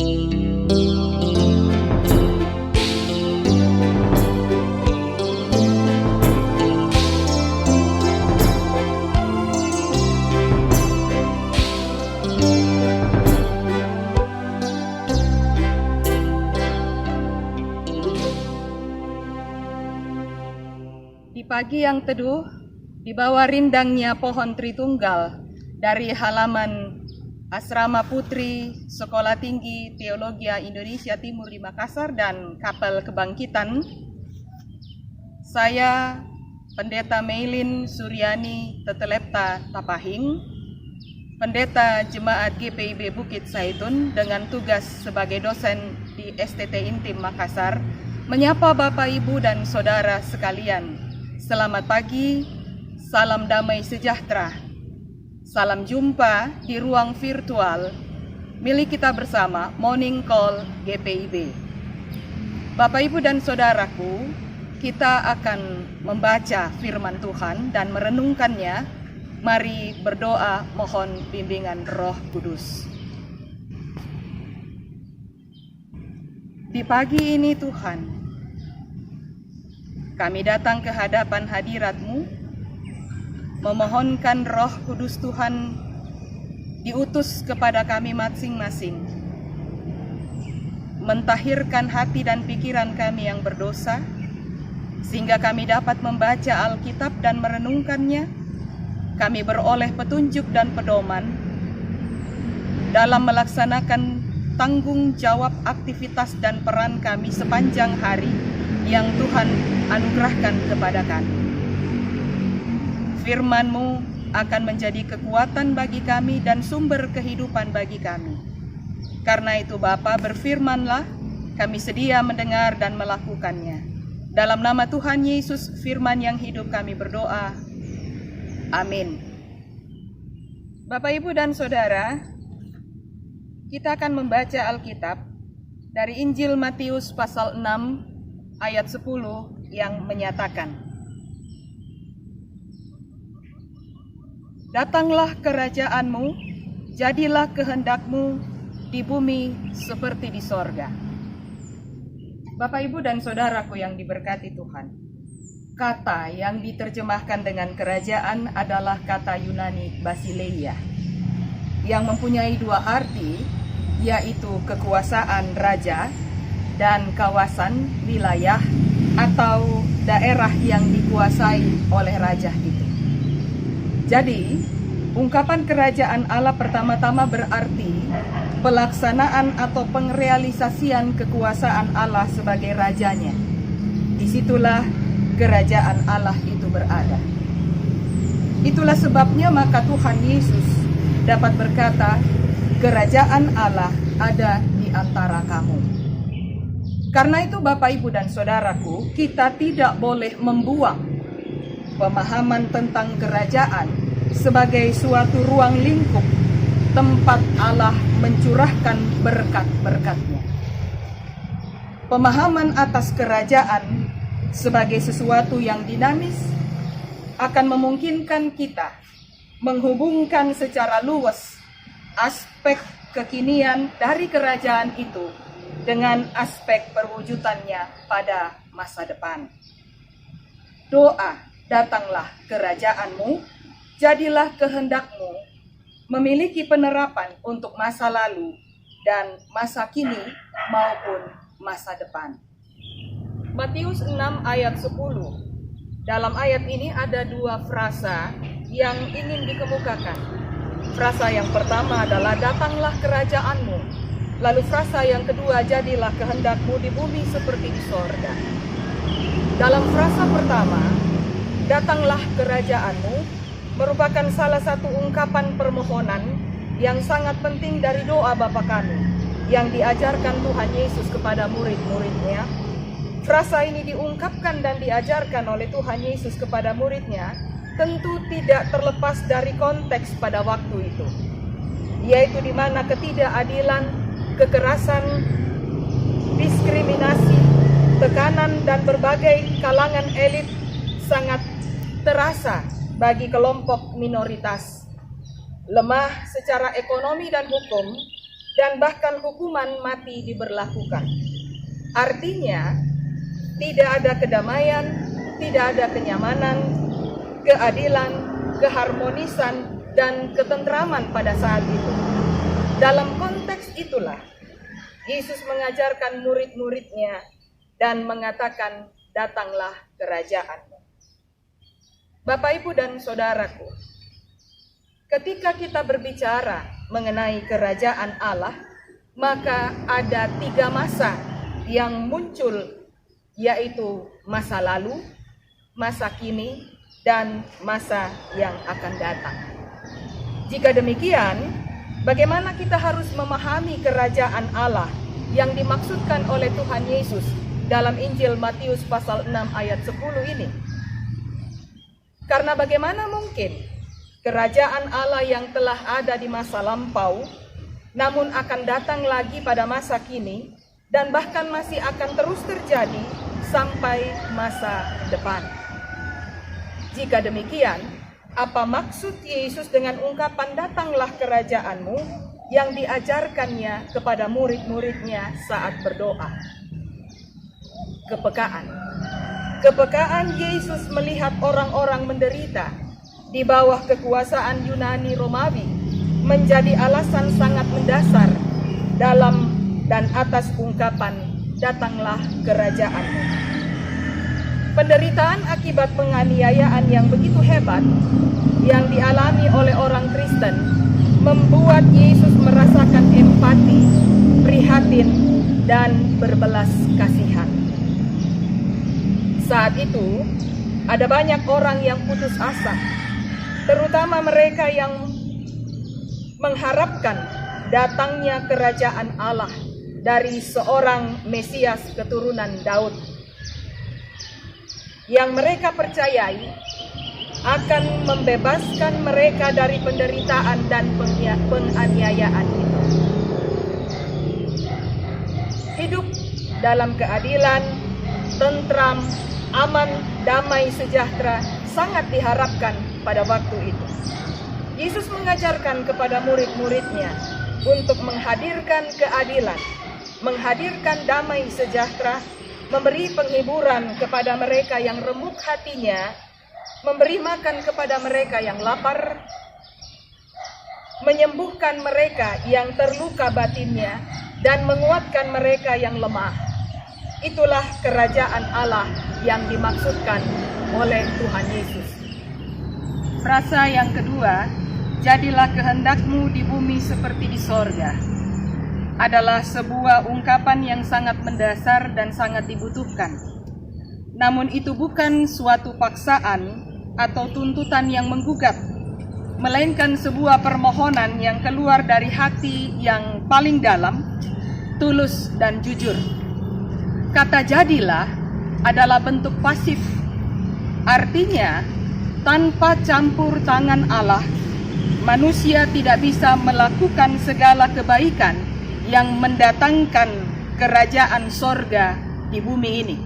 Di pagi yang teduh, di bawah rindangnya pohon Tritunggal dari halaman Asrama Putri Sekolah Tinggi Teologi Indonesia Timur di Makassar dan Kapel Kebangkitan, saya Pendeta Meilin Suryani Tetelepta Tapahing, Pendeta Jemaat GPIB Bukit Zaitun dengan tugas sebagai dosen di STT Intim Makassar, menyapa Bapak, Ibu, dan Saudara sekalian. Selamat pagi, salam damai sejahtera. Salam jumpa di ruang virtual milik kita bersama Morning Call GPIB. Bapak, Ibu, dan Saudaraku, kita akan membaca firman Tuhan dan merenungkannya. Mari berdoa mohon bimbingan Roh Kudus. Di pagi ini Tuhan, kami datang ke hadapan hadirat-Mu, memohonkan Roh Kudus Tuhan diutus kepada kami masing-masing, mentahirkan hati dan pikiran kami yang berdosa, sehingga kami dapat membaca Alkitab dan merenungkannya. Kami beroleh petunjuk dan pedoman dalam melaksanakan tanggung jawab aktivitas dan peran kami sepanjang hari yang Tuhan anugerahkan kepada kami. Firman-Mu akan menjadi kekuatan bagi kami dan sumber kehidupan bagi kami. Karena itu Bapa, berfirmanlah, kami sedia mendengar dan melakukannya. Dalam nama Tuhan Yesus, firman yang hidup kami berdoa. Amin. Bapak, Ibu, dan Saudara, kita akan membaca Alkitab dari Injil Matius pasal 6 ayat 10 yang menyatakan, "Datanglah kerajaan-Mu, jadilah kehendak-Mu di bumi seperti di sorga." Bapak, Ibu, dan Saudaraku yang diberkati Tuhan, kata yang diterjemahkan dengan kerajaan adalah kata Yunani basileia, yang mempunyai dua arti, yaitu kekuasaan raja dan kawasan wilayah atau daerah yang dikuasai oleh raja itu. Jadi, ungkapan kerajaan Allah pertama-tama berarti pelaksanaan atau pengrealisasian kekuasaan Allah sebagai rajanya. Disitulah kerajaan Allah itu berada. Itulah sebabnya maka Tuhan Yesus dapat berkata, "Kerajaan Allah ada di antara kamu." Karena itu Bapak, Ibu, dan Saudaraku, kita tidak boleh membuang pemahaman tentang kerajaan sebagai suatu ruang lingkup tempat Allah mencurahkan berkat-berkat-Nya. Pemahaman atas kerajaan sebagai sesuatu yang dinamis akan memungkinkan kita menghubungkan secara luas aspek kekinian dari kerajaan itu dengan aspek perwujudannya pada masa depan. Doa, "Datanglah kerajaan-Mu, jadilah kehendak-Mu," memiliki penerapan untuk masa lalu dan masa kini maupun masa depan. Matius 6 ayat 10. Dalam ayat ini ada dua frasa yang ingin dikemukakan. Frasa yang pertama adalah "Datanglah kerajaan-Mu." Lalu frasa yang kedua, "Jadilah kehendak-Mu di bumi seperti di sorga." Dalam frasa pertama, "Datanglah kerajaan-Mu," merupakan salah satu ungkapan permohonan yang sangat penting dari doa Bapa kami yang diajarkan Tuhan Yesus kepada murid-muridnya. Frasa ini diungkapkan dan diajarkan oleh Tuhan Yesus kepada muridnya tentu tidak terlepas dari konteks pada waktu itu, yaitu di mana ketidakadilan, kekerasan, diskriminasi, tekanan, dan berbagai kalangan elit sangat terasa bagi kelompok minoritas. Lemah secara ekonomi dan hukum, dan bahkan hukuman mati diberlakukan. Artinya, tidak ada kedamaian, tidak ada kenyamanan, keadilan, keharmonisan, dan ketentraman pada saat itu. Dalam konteks itulah, Yesus mengajarkan murid-muridnya dan mengatakan, datanglah kerajaan-Mu. Bapak, Ibu, dan Saudaraku, ketika kita berbicara mengenai kerajaan Allah, maka ada 3 masa yang muncul, yaitu masa lalu, masa kini, dan masa yang akan datang. Jika demikian, bagaimana kita harus memahami kerajaan Allah yang dimaksudkan oleh Tuhan Yesus dalam Injil Matius pasal 6 ayat 10 ini? Karena bagaimana mungkin kerajaan Allah yang telah ada di masa lampau, namun akan datang lagi pada masa kini, dan bahkan masih akan terus terjadi sampai masa depan. Jika demikian, apa maksud Yesus dengan ungkapan datanglah kerajaan-Mu yang diajarkannya kepada murid-muridnya saat berdoa? Kepekaan. Kepekaan Yesus melihat orang-orang menderita di bawah kekuasaan Yunani Romawi menjadi alasan sangat mendasar dalam dan atas ungkapan datanglah kerajaan-Mu. Penderitaan akibat penganiayaan yang begitu hebat yang dialami oleh orang Kristen membuat Yesus merasakan empati, prihatin, dan berbelas kasihan. Saat itu, ada banyak orang yang putus asa, terutama mereka yang mengharapkan datangnya kerajaan Allah dari seorang Mesias keturunan Daud, yang mereka percayai akan membebaskan mereka dari penderitaan dan penganiayaan itu. Hidup dalam keadilan, tentram, aman, damai, sejahtera sangat diharapkan pada waktu itu. Yesus mengajarkan kepada murid-muridnya untuk menghadirkan keadilan, menghadirkan damai sejahtera, memberi penghiburan kepada mereka yang remuk hatinya, memberi makan kepada mereka yang lapar, menyembuhkan mereka yang terluka batinnya, dan menguatkan mereka yang lemah. Itulah kerajaan Allah yang dimaksudkan oleh Tuhan Yesus. Frasa yang kedua, jadilah kehendak-Mu di bumi seperti di sorga, adalah sebuah ungkapan yang sangat mendasar dan sangat dibutuhkan. Namun itu bukan suatu paksaan atau tuntutan yang menggugat, melainkan sebuah permohonan yang keluar dari hati yang paling dalam, tulus dan jujur. Kata jadilah adalah bentuk pasif, artinya tanpa campur tangan Allah, manusia tidak bisa melakukan segala kebaikan yang mendatangkan kerajaan sorga di bumi ini.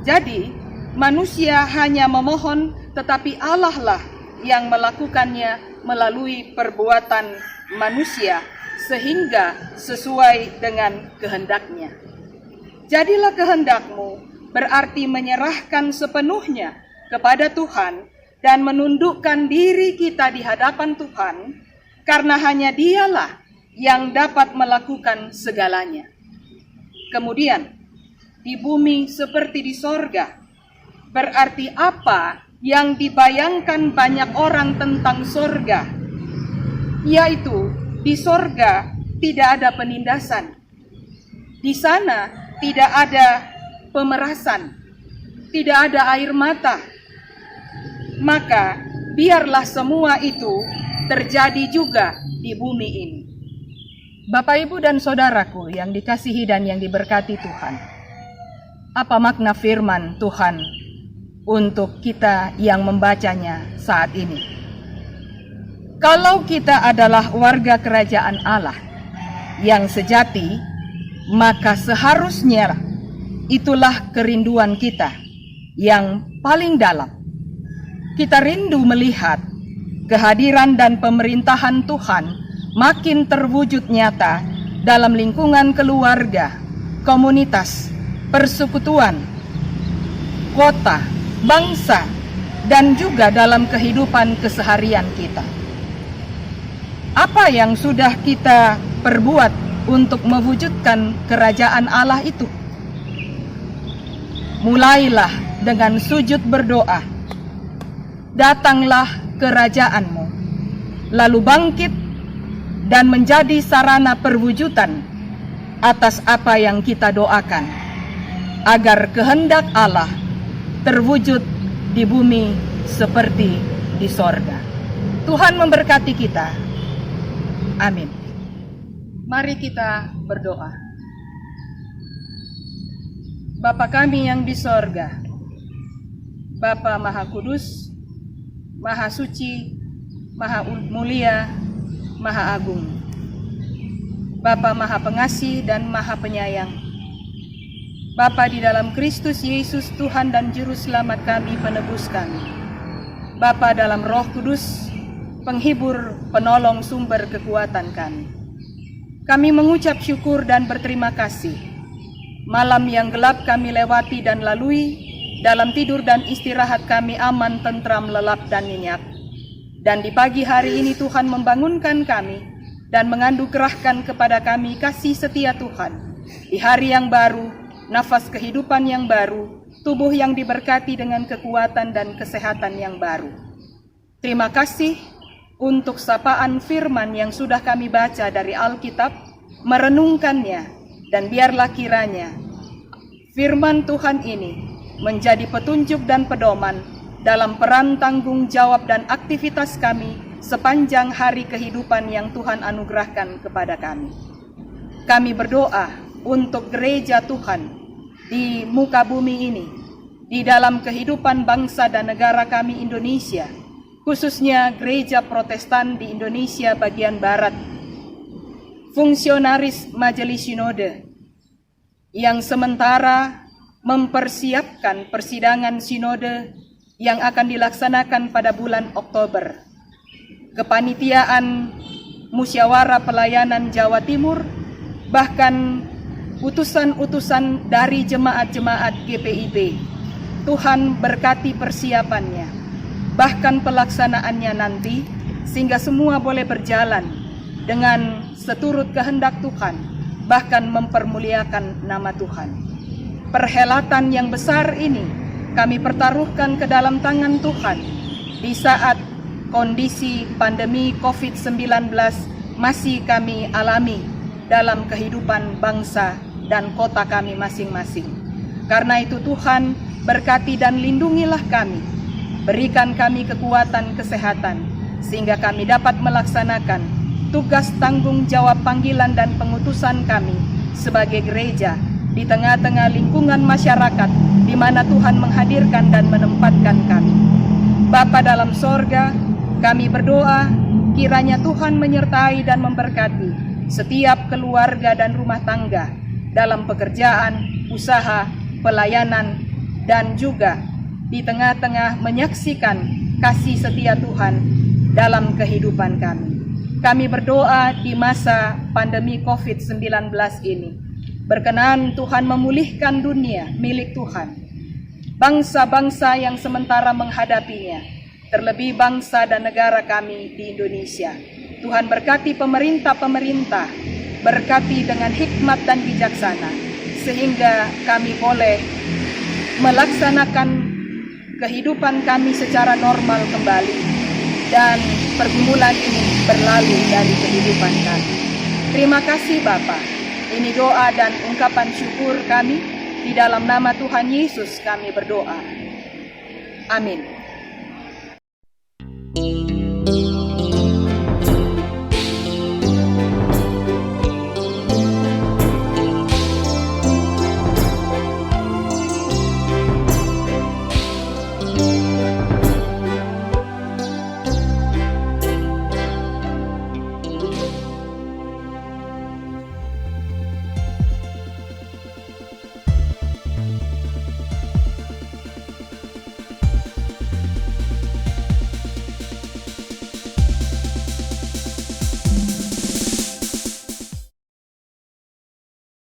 Jadi, manusia hanya memohon, tetapi Allah lah yang melakukannya melalui perbuatan manusia sehingga sesuai dengan kehendak-Nya. Jadilah kehendak-Mu berarti menyerahkan sepenuhnya kepada Tuhan dan menundukkan diri kita di hadapan Tuhan, karena hanya Dialah yang dapat melakukan segalanya. Kemudian, di bumi seperti di sorga, berarti apa yang dibayangkan banyak orang tentang sorga, yaitu di sorga tidak ada penindasan. Di sana tidak ada pemerasan, tidak ada air mata. Maka biarlah semua itu terjadi juga di bumi ini. Bapak, Ibu, dan Saudaraku yang dikasihi dan yang diberkati Tuhan, apa makna firman Tuhan untuk kita yang membacanya saat ini? Kalau kita adalah warga kerajaan Allah yang sejati, maka seharusnya itulah kerinduan kita yang paling dalam. Kita rindu melihat kehadiran dan pemerintahan Tuhan makin terwujud nyata dalam lingkungan keluarga, komunitas, persekutuan, kota, bangsa, dan juga dalam kehidupan keseharian kita. Apa yang sudah kita perbuat untuk mewujudkan kerajaan Allah itu? Mulailah dengan sujud berdoa, datanglah kerajaan-Mu, lalu bangkit dan menjadi sarana perwujudan atas apa yang kita doakan, agar kehendak Allah terwujud di bumi seperti di sorga. Tuhan memberkati kita. Amin. Mari kita berdoa. Bapa kami yang di sorga, Bapa Maha Kudus, Maha Suci, Maha Mulia, Maha Agung, Bapa Maha Pengasih dan Maha Penyayang, Bapa di dalam Kristus Yesus Tuhan dan Juru Selamat kami, penebus kami, Bapa dalam Roh Kudus, penghibur, penolong, sumber kekuatan kami. Kami mengucap syukur dan berterima kasih. Malam yang gelap kami lewati dan lalui, dalam tidur dan istirahat kami aman, tentram, lelap, dan nyenyak. Dan di pagi hari ini Tuhan membangunkan kami dan menganugerahkan kepada kami kasih setia Tuhan. Di hari yang baru, nafas kehidupan yang baru, tubuh yang diberkati dengan kekuatan dan kesehatan yang baru. Terima kasih untuk sapaan firman yang sudah kami baca dari Alkitab, merenungkannya, dan biarlah kiranya firman Tuhan ini menjadi petunjuk dan pedoman dalam peran tanggung jawab dan aktivitas kami sepanjang hari kehidupan yang Tuhan anugerahkan kepada kami. Kami berdoa untuk gereja Tuhan di muka bumi ini, di dalam kehidupan bangsa dan negara kami Indonesia, khususnya gereja Protestan di Indonesia bagian Barat, fungsionaris Majelis Sinode yang sementara mempersiapkan persidangan sinode yang akan dilaksanakan pada bulan Oktober, kepanitiaan Musyawarah Pelayanan Jawa Timur, bahkan utusan-utusan dari jemaat-jemaat GPIB. Tuhan berkati persiapannya, bahkan pelaksanaannya nanti, sehingga semua boleh berjalan dengan seturut kehendak Tuhan, bahkan mempermuliakan nama Tuhan. Perhelatan yang besar ini kami pertaruhkan ke dalam tangan Tuhan di saat kondisi pandemi COVID-19 masih kami alami dalam kehidupan bangsa dan kota kami masing-masing. Karena itu Tuhan, berkati dan lindungilah kami, berikan kami kekuatan kesehatan, sehingga kami dapat melaksanakan tugas tanggung jawab panggilan dan pengutusan kami sebagai gereja di tengah-tengah lingkungan masyarakat di mana Tuhan menghadirkan dan menempatkan kami. Bapa dalam sorga, kami berdoa kiranya Tuhan menyertai dan memberkati setiap keluarga dan rumah tangga dalam pekerjaan, usaha, pelayanan, dan juga di tengah-tengah menyaksikan kasih setia Tuhan dalam kehidupan kami. Kami berdoa di masa pandemi COVID-19 ini, berkenan Tuhan memulihkan dunia milik Tuhan, bangsa-bangsa yang sementara menghadapinya, terlebih bangsa dan negara kami di Indonesia. Tuhan berkati pemerintah-pemerintah, berkati dengan hikmat dan bijaksana, sehingga kami boleh melaksanakan kehidupan kami secara normal kembali, dan pergumulan ini berlalu dari kehidupan kami. Terima kasih Bapa. Ini doa dan ungkapan syukur kami, di dalam nama Tuhan Yesus kami berdoa. Amin.